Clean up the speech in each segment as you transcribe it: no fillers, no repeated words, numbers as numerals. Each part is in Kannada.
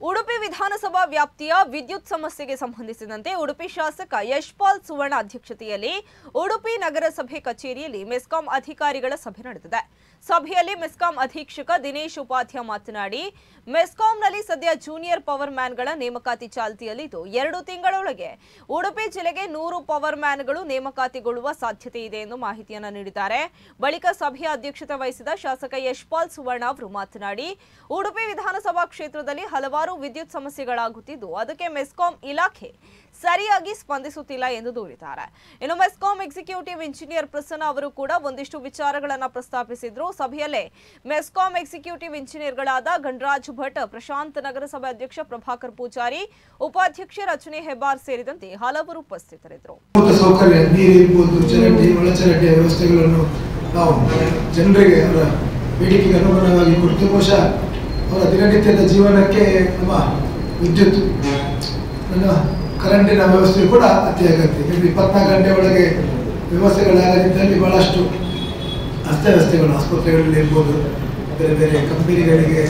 ಉಡುಪಿ ವಿಧಾನಸಭಾ ವ್ಯಾಪ್ತಿಯ ವಿದ್ಯುತ್ ಸಮಸ್ಯೆಗೆ ಸಂಬಂಧಿಸಿದಂತೆ ಉಡುಪಿ ಶಾಸಕ ಯಶ್ಪಾಲ್ ಸುವರ್ಣ ಅಧ್ಯಕ್ಷತೆಯಲ್ಲಿ ಉಡುಪಿ ನಗರಸಭೆ ಕಚೇರಿಯಲ್ಲಿ ಮೆಸ್ಕಾಂ ಅಧಿಕಾರಿಗಳ ಸಭೆ ನಡೆದಿದೆ. ಸಭೆಯಲ್ಲಿ ಮೆಸ್ಕಾಂ ಅಧೀಕ್ಷಕ ದಿನೇಶ್ ಉಪಾಧ್ಯ ಮಾತನಾಡಿ, ಮೆಸ್ಕಾಂನಲ್ಲಿ ಸದ್ಯ ಜೂನಿಯರ್ ಪವರ್ ಮ್ಯಾನ್ಗಳ ನೇಮಕಾತಿ ಚಾಲ್ತಿಯಲ್ಲಿದ್ದು 2 ತಿಂಗಳೊಳಗೆ ಉಡುಪಿ ಜಿಲ್ಲೆಗೆ 100 ಪವರ್ ಮ್ಯಾನ್ಗಳು ನೇಮಕಾತಿಗೊಳ್ಳುವ ಸಾಧ್ಯತೆ ಇದೆ ಎಂದು ಮಾಹಿತಿಯನ್ನು ನೀಡಿದ್ದಾರೆ. ಬಳಿಕ ಸಭೆಯ ಅಧ್ಯಕ್ಷತೆ ವಹಿಸಿದ ಶಾಸಕ ಯಶ್ಪಾಲ್ ಸುವರ್ಣ ಅವರು ಮಾತನಾಡಿ, ಉಡುಪಿ ವಿಧಾನಸಭಾ ಕ್ಷೇತ್ರದಲ್ಲಿ ಹಲವಾರು ವಿದ್ಯುತ್ ಸಮಸ್ಯೆಗಳಾಗುತ್ತಿದ್ದು ಅದಕ್ಕೆ ಮೆಸ್ಕಾಂ ಇಲಾಖೆ ಸರಿಯಾಗಿ ಸ್ಪಂದಿಸುತ್ತಿಲ್ಲ ಎಂದು ದೂರಿದ್ದಾರೆ. ಇನ್ನು ಮೆಸ್ಕಾಂ ಎಕ್ಸಿಕ್ಯೂಟಿವ್ ಇಂಜಿನಿಯರ್ ಪ್ರಸನ್ನ ಅವರು ಕೂಡ ಒಂದಿಷ್ಟು ವಿಚಾರಗಳನ್ನು ಪ್ರಸ್ತಾಪಿಸಿದ್ರು. ಸಭೆಯಲ್ಲೇ ಮೆಸ್ಕಾಂ ಎಕ್ಸಿಕ್ಯೂಟಿವ್ ಇಂಜಿನಿಯರ್ಗಳಾದ ಗಣರಾಜ್ ಭಟ್, ಪ್ರಶಾಂತ್, ನಗರಸಭೆ ಅಧ್ಯಕ್ಷ ಪ್ರಭಾಕರ್ ಪೂಜಾರಿ, ಉಪಾಧ್ಯಕ್ಷ ರಚನೆ ಹೆಬ್ಬಾರ್ ಸೇರಿದಂತೆ ಹಲವರು ಉಪಸ್ಥಿತರಿದ್ದರು. ವ್ಯವಸ್ಥೆಗಳನ್ನು ನಾವು ಜನರಿಗೆ ಅವರ ಬೇಡಿಕೆಗೆ ಅನುಗುಣವಾಗಿ ಕೊಟ್ಟು ಬಹುಶಃ ಅವರ ದಿನನಿತ್ಯದ ಜೀವನಕ್ಕೆ ನಮ್ಮ ವಿದ್ಯುತ್ ಕರೆಂಟಿನ ವ್ಯವಸ್ಥೆ ಕೂಡ ಅತಿ ಅಗತ್ಯ. 24 ಗಂಟೆ ಒಳಗೆ ವ್ಯವಸ್ಥೆಗಳಾಗದಿದ್ದಲ್ಲಿ ಬಹಳಷ್ಟು ಅಸ್ತವ್ಯವಸ್ಥೆಗಳು ಆಸ್ಪತ್ರೆಗಳಲ್ಲಿ ಇರ್ಬೋದು, ಬೇರೆ ಬೇರೆ ಕಂಪನಿಗಳಿಗೆ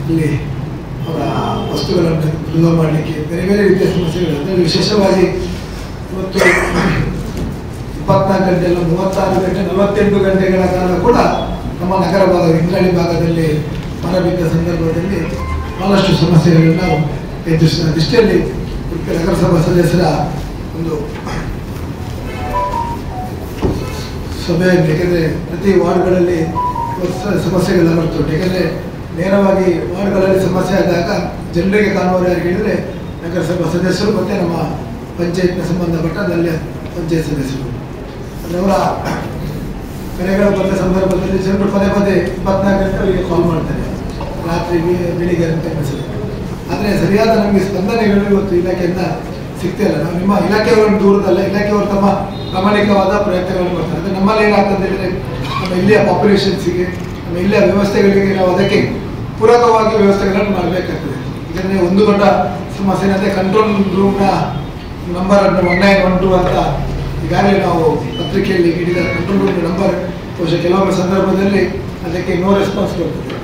ಇಲ್ಲಿ ಅವರ ವಸ್ತುಗಳನ್ನು ಡೆಲಿವರ್ ಮಾಡಲಿಕ್ಕೆ ಬೇರೆ ಬೇರೆ ರೀತಿಯ ಸಮಸ್ಯೆಗಳು. ಅದರಲ್ಲಿ ವಿಶೇಷವಾಗಿ ಇವತ್ತು 24 ಗಂಟೆ ಅಲ್ಲ, 36 ಗಂಟೆ 48 ಗಂಟೆಗಳ ಕಾಲ ಕೂಡ ನಮ್ಮ ನಗರ ಭಾಗ ಇಂದ್ರಾಳಿ ಭಾಗದಲ್ಲಿ ಮರ ಬಿದ್ದ ಸಂದರ್ಭದಲ್ಲಿ ಬಹಳಷ್ಟು ಸಮಸ್ಯೆಗಳನ್ನು ನಾವು ಎದುರಿಸಿದ ದೃಷ್ಟಿಯಲ್ಲಿ ನಗರಸಭಾ ಸದಸ್ಯರ ಒಂದು ಸಭೆಯಾಗಿದೆ. ಯಾಕೆಂದರೆ ಪ್ರತಿ ವಾರ್ಡ್ಗಳಲ್ಲಿ ಸಮಸ್ಯೆಗಳ ಬರ್ತುಂಟು. ಯಾಕೆಂದರೆ ನೇರವಾಗಿ ವಾರ್ಡ್ಗಳಲ್ಲಿ ಸಮಸ್ಯೆ ಆದಾಗ ಜನರಿಗೆ ಕಾಣುವವರು ಯಾರು ಹೇಳಿದರೆ ನಗರಸಭಾ ಸದಸ್ಯರು ಮತ್ತು ನಮ್ಮ ಪಂಚಾಯತ್ನ ಸಂಬಂಧಪಟ್ಟದಲ್ಲಿ ಪಂಚಾಯತ್ ಸದಸ್ಯರು. ಅವರ ಕರೆಗಳು ಬಂದ ಸಂದರ್ಭದಲ್ಲಿ ಜನರು ಪದೇ 24 ಗಂಟೆ ಅವರಿಗೆ ಕಾಲ್ ಮಾಡ್ತಾರೆ, ರಾತ್ರಿ ಬೆಳಿಗ್ಗೆ ಅಂತ ಅನಿಸುತ್ತೆ. ಆದರೆ ಸರಿಯಾದ ನಮಗೆ ಸ್ಪಂದನೆಗಳು ಇವತ್ತು ಇಲಾಖೆಯಿಂದ ಸಿಗ್ತಿಲ್ಲ. ನಾವು ನಿಮ್ಮ ಇಲಾಖೆಯವರನ್ನು ದೂರದಲ್ಲ, ಇಲಾಖೆಯವರು ತಮ್ಮ ಪ್ರಾಮಾಣಿಕವಾದ ಪ್ರಯತ್ನಗಳನ್ನು ಮಾಡ್ತಾರೆ. ಅಂದರೆ ನಮ್ಮಲ್ಲಿ ಏನಾಗ್ತದೆ ಅಂದರೆ ನಮ್ಮ ಇಲ್ಲಿಯ ಪಾಪ್ಯುಲೇಷನ್ಸಿಗೆ, ನಮ್ಮ ಇಲ್ಲಿಯ ವ್ಯವಸ್ಥೆಗಳಿಗೆ ನಾವು ಅದಕ್ಕೆ ಪೂರಕವಾಗಿ ವ್ಯವಸ್ಥೆಗಳನ್ನು ಮಾಡಬೇಕಾಗ್ತದೆ. ಇದನ್ನೇ ಒಂದು ದೊಡ್ಡ ಸಮಸ್ಯೆ ಅಂದರೆ ಕಂಟ್ರೋಲ್ ರೂಮ್ನ ನಂಬರನ್ನು 1912 ಅಂತ ಈಗಾಗಲೇ ನಾವು ಪತ್ರಿಕೆಯಲ್ಲಿ ನೀಡಿದ ಕಂಟ್ರೋಲ್ ರೂಮ್ ನಂಬರ್ ಬಹುಶಃ ಕೆಲವೊಂದು ಸಂದರ್ಭದಲ್ಲಿ ಅದಕ್ಕೆ ನೋ ರೆಸ್ಪಾನ್ಸ್ ಬರ್ತದೆ.